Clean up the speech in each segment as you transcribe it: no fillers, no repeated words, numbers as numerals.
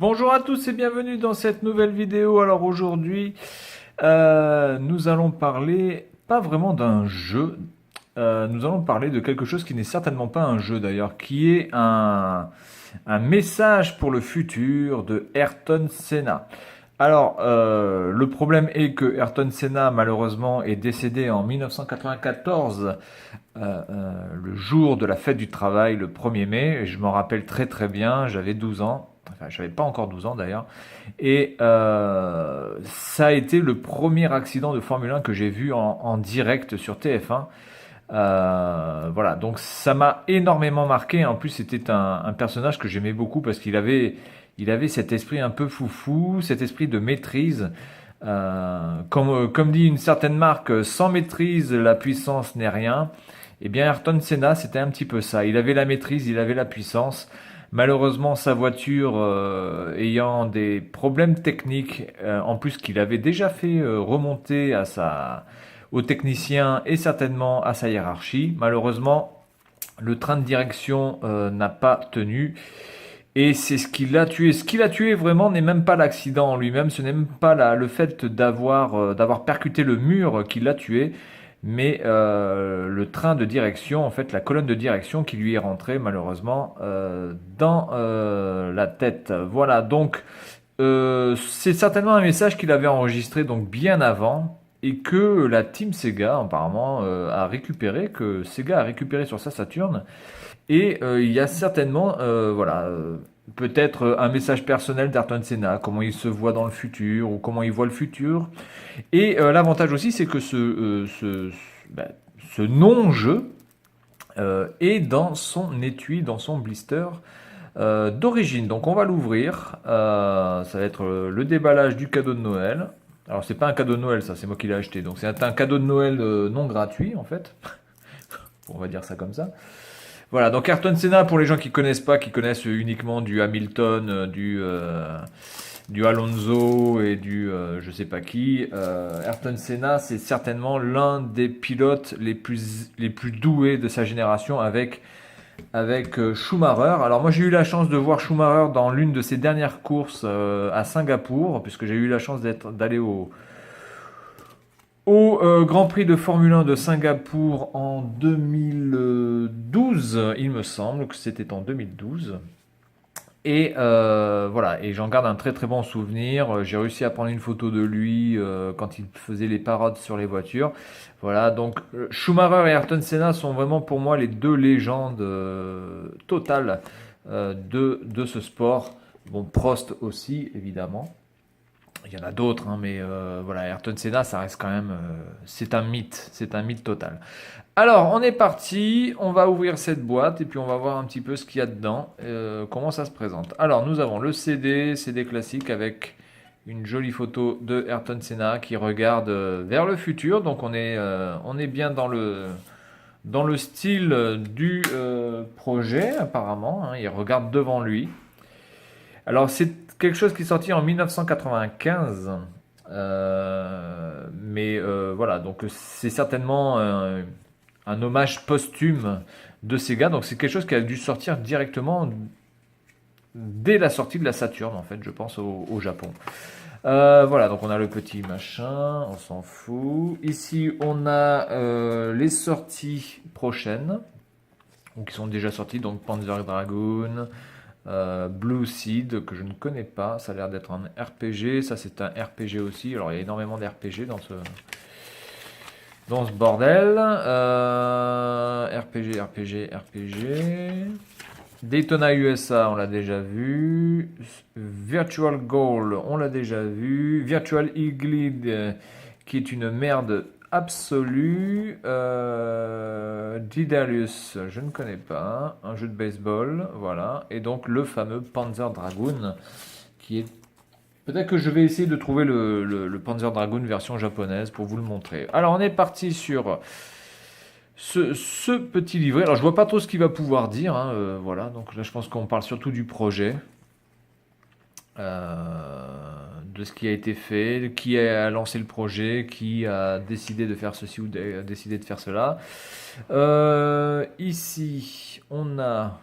Bonjour à tous et bienvenue dans cette nouvelle vidéo. Alors aujourd'hui, nous allons parler pas vraiment d'un jeu, nous allons parler de quelque chose qui n'est certainement pas un jeu d'ailleurs, qui est un message pour le futur de Ayrton Senna. Alors, le problème est que Ayrton Senna, malheureusement, est décédé en 1994, le jour de la fête du travail, le 1er mai. Et je m'en rappelle très très bien, j'avais 12 ans. Enfin, j'avais pas encore 12 ans d'ailleurs. Et ça a été le premier accident de Formule 1 que j'ai vu en direct sur TF1. Voilà, donc ça m'a énormément marqué. En plus, c'était un personnage que j'aimais beaucoup parce qu'il avait cet esprit un peu foufou, cet esprit de maîtrise. Comme dit une certaine marque, sans maîtrise, la puissance n'est rien. Eh bien, Ayrton Senna, c'était un petit peu ça. Il avait la maîtrise, il avait la puissance. Malheureusement, sa voiture ayant des problèmes techniques, en plus qu'il avait déjà fait remonter aux techniciens et certainement à sa hiérarchie, malheureusement, le train de direction n'a pas tenu. Et c'est ce qui l'a tué. Ce qui l'a tué vraiment n'est même pas l'accident en lui-même, ce n'est même pas le fait d'avoir percuté le mur qui l'a tué, mais le train de direction, en fait la colonne de direction qui lui est rentrée malheureusement dans la tête. Voilà, donc c'est certainement un message qu'il avait enregistré donc bien avant et que la team Sega apparemment que Sega a récupéré sur sa Saturn. Et il y a certainement, voilà, peut-être un message personnel d'Ayrton Senna, comment il se voit dans le futur ou comment il voit le futur. Et l'avantage aussi, c'est que bah, ce non-jeu est dans son étui, dans son blister d'origine. Donc on va l'ouvrir. Ça va être le déballage du cadeau de Noël. Alors c'est pas un cadeau de Noël, ça, c'est moi qui l'ai acheté. Donc c'est un cadeau de Noël non gratuit en fait. On va dire ça comme ça. Voilà, donc Ayrton Senna, pour les gens qui connaissent pas, qui connaissent uniquement du Hamilton, du Alonso et du je sais pas qui, Ayrton Senna, c'est certainement l'un des pilotes les plus doués de sa génération avec Schumacher. Alors moi j'ai eu la chance de voir Schumacher dans l'une de ses dernières courses à Singapour, puisque j'ai eu la chance d'aller au Grand Prix de Formule 1 de Singapour en 2012, il me semble que c'était en 2012. Et voilà, et j'en garde un très très bon souvenir. J'ai réussi à prendre une photo de lui quand il faisait les parades sur les voitures. Voilà, donc Schumacher et Ayrton Senna sont vraiment pour moi les deux légendes totales de ce sport. Bon, Prost aussi, évidemment. Il y en a d'autres, hein, mais voilà, Ayrton Senna, ça reste quand même, c'est un mythe total. Alors, on est parti, on va ouvrir cette boîte et puis on va voir un petit peu ce qu'il y a dedans, comment ça se présente. Alors, nous avons le CD classique avec une jolie photo de Ayrton Senna qui regarde vers le futur. Donc, on est bien dans le style du projet, apparemment, hein. Il regarde devant lui. Alors, c'est quelque chose qui est sorti en 1995. Mais voilà, donc c'est certainement un hommage posthume de Sega. Donc c'est quelque chose qui a dû sortir directement dès la sortie de la Saturn, en fait, je pense, au Japon. Voilà, donc on a le petit machin, on s'en fout. Ici, on a les sorties prochaines, ou qui sont déjà sorties, donc Panzer Dragoon, Blue Seed, que je ne connais pas, ça a l'air d'être un RPG, ça c'est un RPG aussi, alors il y a énormément d'RPG dans ce bordel. RPG, RPG, RPG. Daytona USA, on l'a déjà vu. Virtual Goal, on l'a déjà vu. Virtual Eagle, qui est une merde absolue. Daedalus, je ne connais pas. Un jeu de baseball, voilà. Et donc le fameux Panzer Dragoon, qui est... Peut-être que je vais essayer de trouver le Panzer Dragoon version japonaise pour vous le montrer. Alors on est parti sur ce petit livret. Alors je vois pas trop ce qu'il va pouvoir dire, hein, voilà. Donc là je pense qu'on parle surtout du projet, de ce qui a été fait, qui a lancé le projet, qui a décidé de faire ceci ou a décidé de faire cela. Ici on a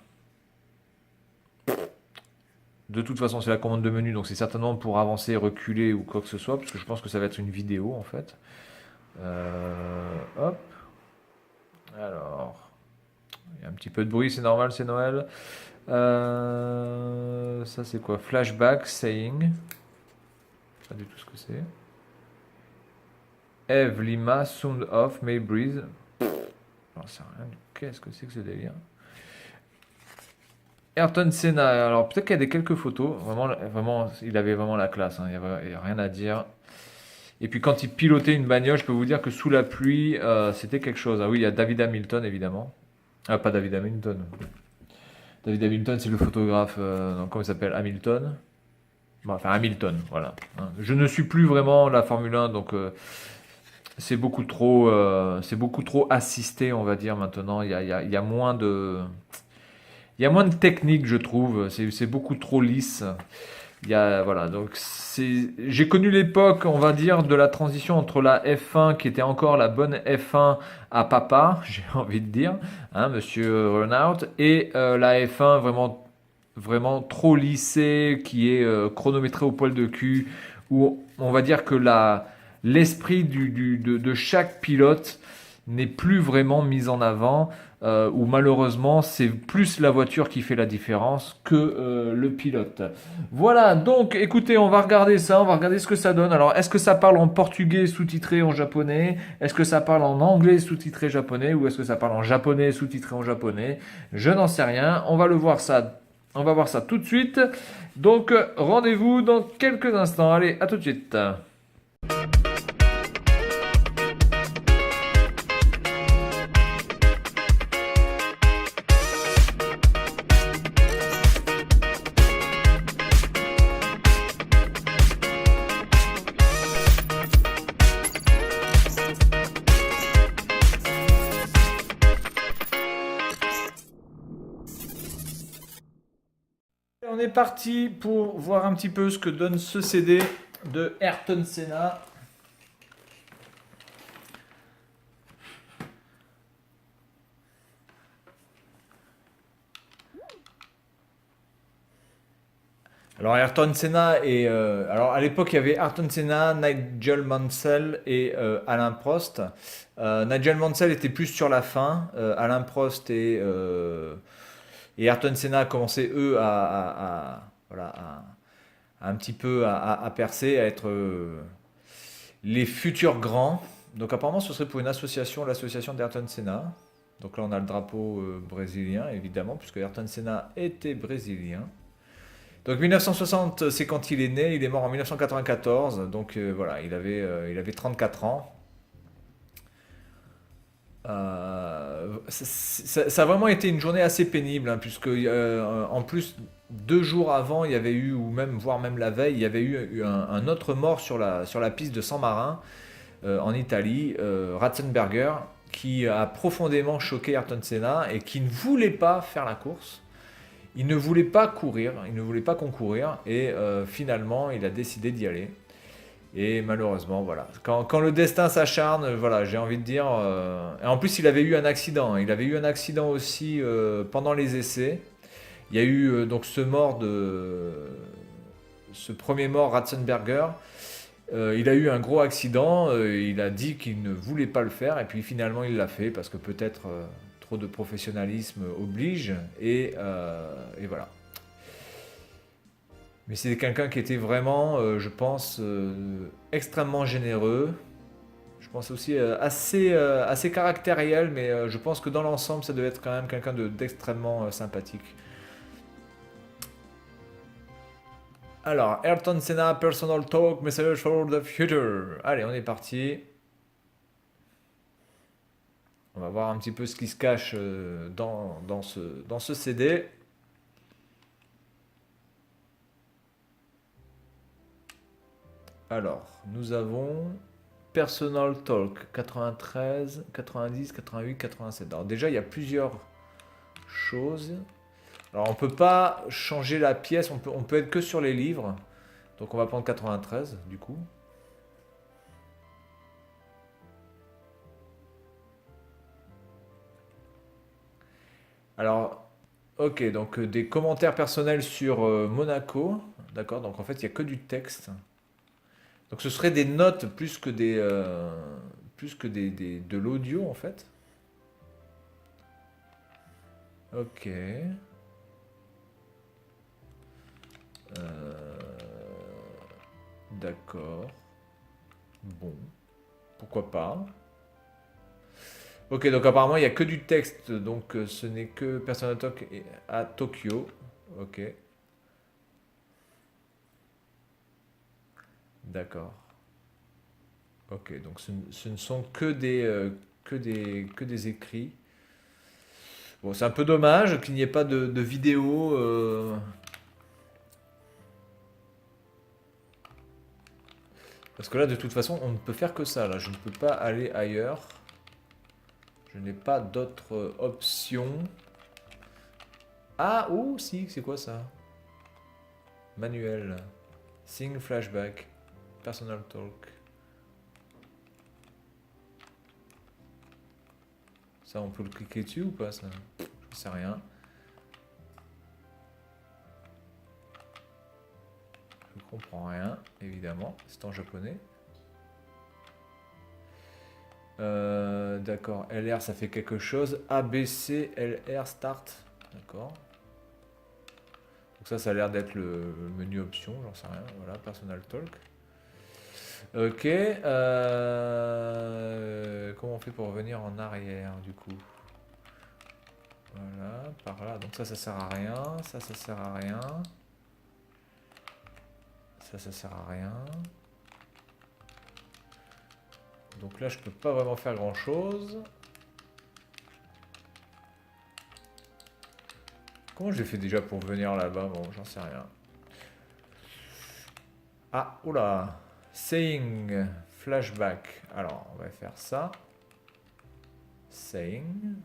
De toute façon, c'est la commande de menu, donc c'est certainement pour avancer, reculer ou quoi que ce soit, parce que je pense que ça va être une vidéo en fait. Hop. Alors, il y a un petit peu de bruit, c'est normal, c'est Noël. Ça c'est quoi? Flashback, saying. Je sais pas du tout ce que c'est. Eve Lima, sound off, May breathe. J'en sais rien. Qu'est-ce que c'est que ce délire? Ayrton Senna, alors peut-être qu'il y a des quelques photos. Vraiment, vraiment, il avait vraiment la classe, hein. Il y a rien à dire. Et puis quand il pilotait une bagnole, je peux vous dire que sous la pluie, c'était quelque chose. Ah oui, il y a David Hamilton évidemment. Ah, pas David Hamilton. David Hamilton, c'est le photographe. Donc, comment il s'appelle? Hamilton. Bon, enfin, Hamilton, voilà. Hein. Je ne suis plus vraiment la Formule 1, donc c'est beaucoup trop assisté, on va dire maintenant. Il y a moins de, il y a moins de technique, je trouve. C'est beaucoup trop lisse. Il y a, voilà, donc j'ai connu l'époque, on va dire, de la transition entre la F1 qui était encore la bonne F1 à papa, j'ai envie de dire, hein, Monsieur Renault, et la F1 vraiment, vraiment trop lissée, qui est chronométrée au poil de cul, où on va dire que l'esprit de chaque pilote n'est plus vraiment mis en avant, où malheureusement c'est plus la voiture qui fait la différence que le pilote. Voilà, donc écoutez, on va regarder ça, on va regarder ce que ça donne. Alors, est-ce que ça parle en portugais sous-titré en japonais? Est-ce que ça parle en anglais sous-titré japonais? Ou est-ce que ça parle en japonais sous-titré en japonais? Je n'en sais rien, on va le voir ça. On va voir ça tout de suite. Donc, rendez-vous dans quelques instants. Allez, à tout de suite. On est parti pour voir un petit peu ce que donne ce CD de Ayrton Senna. Alors Ayrton Senna et alors à l'époque il y avait Ayrton Senna, Nigel Mansell et Alain Prost. Nigel Mansell était plus sur la fin. Alain Prost et Ayrton Senna commençaient eux voilà, à un petit peu à percer, à être les futurs grands. Donc apparemment ce serait pour une association, l'association d'Ayrton Senna. Donc là on a le drapeau brésilien évidemment puisque Ayrton Senna était brésilien. Donc 1960, c'est quand il est né, il est mort en 1994, donc voilà, il avait 34 ans. Ça a vraiment été une journée assez pénible, hein, puisque en plus, 2 jours avant, il y avait eu, ou même, voire même la veille, il y avait eu un autre mort sur la piste de San Marin, en Italie, Ratzenberger, qui a profondément choqué Ayrton Senna et qui ne voulait pas faire la course. Il ne voulait pas courir, il ne voulait pas concourir et finalement il a décidé d'y aller. Et malheureusement, voilà. Quand le destin s'acharne, voilà, j'ai envie de dire. Et en plus, il avait eu un accident. Il avait eu un accident aussi pendant les essais. Il y a eu donc ce premier mort, Ratzenberger. Il a eu un gros accident. Il a dit qu'il ne voulait pas le faire et puis finalement il l'a fait parce que peut-être trop de professionnalisme oblige et voilà. Mais c'était quelqu'un qui était vraiment, je pense, extrêmement généreux. Je pense aussi assez caractériel, mais je pense que dans l'ensemble, ça devait être quand même quelqu'un d'extrêmement sympathique. Alors, Ayrton Senna, Personal Talk, Message for the Future. Allez, on est parti. On va voir un petit peu ce qui se cache dans ce CD. Alors, nous avons Personal Talk 93, 90, 88, 87. Alors déjà, il y a plusieurs choses. Alors, on peut pas changer la pièce, on peut être que sur les livres. Donc, on va prendre 93, du coup. Alors, Ok, donc des commentaires personnels sur Monaco. D'accord, donc en fait, il n'y a que du texte. Donc ce serait des notes plus que de l'audio en fait. Ok. D'accord. Bon, pourquoi pas. Ok, donc apparemment il n'y a que du texte, donc ce n'est que Persona Talk à Tokyo. Ok, d'accord. Ok, donc ce ne sont que des écrits. Bon, c'est un peu dommage qu'il n'y ait pas de vidéo. Parce que là, de toute façon, on ne peut faire que ça. Là, je ne peux pas aller ailleurs. Je n'ai pas d'autres options. Ah, oh, si, c'est quoi ça? Manuel. Sing flashback. Personal talk. Ça, on peut le cliquer dessus ou pas, ça? Je sais rien. Je comprends rien, évidemment. C'est en japonais. D'accord. LR, ça fait quelque chose. ABC, LR, start. D'accord. Donc ça a l'air d'être le menu option, j'en sais rien. Voilà, personal talk. Ok. Comment on fait pour revenir en arrière, du coup? Voilà, par là. Donc ça sert à rien. Ça sert à rien. Ça sert à rien. Donc là, je peux pas vraiment faire grand-chose. Comment j'ai fait déjà pour venir là-bas? Bon, j'en sais rien. Ah, oula. Saying, flashback. Alors, on va faire ça. Saying.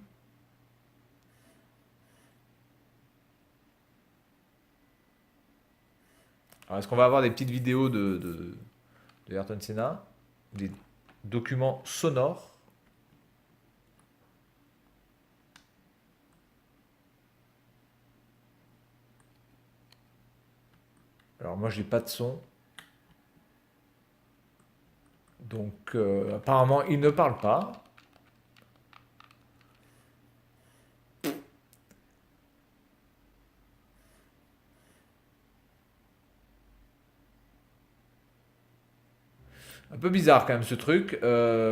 Alors, est-ce qu'on va avoir des petites vidéos de Ayrton Senna? Des documents sonores? Alors, moi, j'ai pas de son. Donc, apparemment, il ne parle pas. Un peu bizarre quand même ce truc.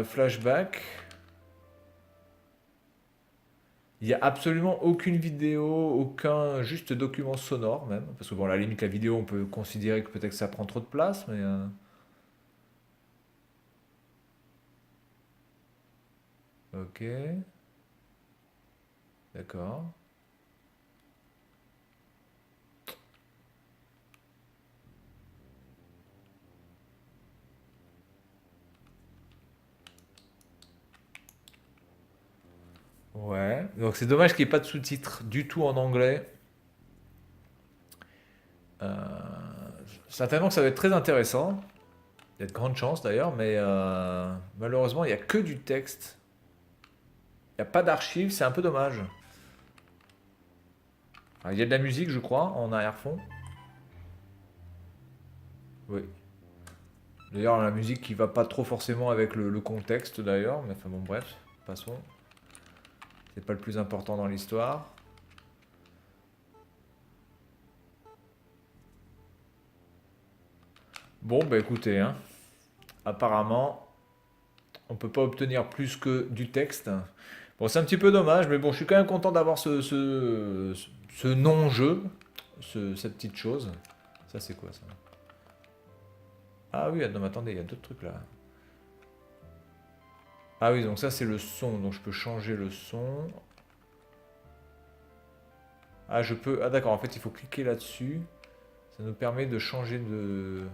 Flashback. Il n'y a absolument aucune vidéo, aucun juste document sonore même. Parce que bon, à la limite, la vidéo, on peut considérer que peut-être que ça prend trop de place, mais... Ok, d'accord. Ouais, donc c'est dommage qu'il n'y ait pas de sous-titres du tout en anglais. Euh, Certainement que ça va être très intéressant. Il y a de grandes chances d'ailleurs, mais malheureusement, il n'y a que du texte. Il n'y a pas d'archives, c'est un peu dommage. Ah, il y a de la musique, je crois, en arrière-fond. Oui. D'ailleurs, la musique qui va pas trop forcément avec le contexte d'ailleurs, mais enfin bon, bref, passons. C'est pas le plus important dans l'histoire. Bon, bah écoutez, hein, apparemment, on peut pas obtenir plus que du texte. Bon, c'est un petit peu dommage, mais bon, je suis quand même content d'avoir ce non-jeu, cette petite chose. Ça, c'est quoi ça? Ah oui, non, mais attendez, il y a d'autres trucs là. Ah oui, donc ça, c'est le son, donc je peux changer le son. Ah, je peux. Ah, d'accord, en fait, il faut cliquer là-dessus. Ça nous permet de changer de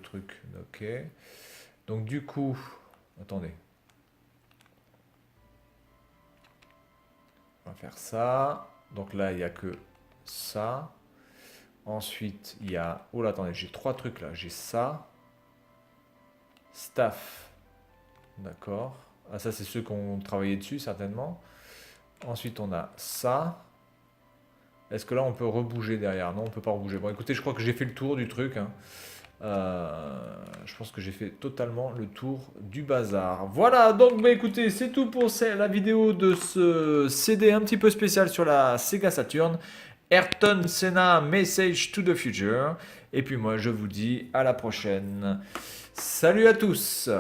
truc. Ok. Donc, du coup, attendez. On va faire ça. Donc là, il n'y a que ça. Ensuite, il y a... Oh là, attendez, j'ai trois trucs là. J'ai ça. Staff. D'accord. Ah, ça, c'est ceux qui ont travaillé dessus, certainement. Ensuite, on a ça. Est-ce que là, on peut rebouger derrière? Non, on peut pas rebouger. Bon, écoutez, je crois que j'ai fait le tour du truc, hein. Je pense que j'ai fait totalement le tour du bazar. Voilà, donc bah, écoutez, c'est tout pour la vidéo de ce CD un petit peu spécial sur la Sega Saturn. Ayrton Senna Message to the Future. Et puis moi, je vous dis à la prochaine. Salut à tous!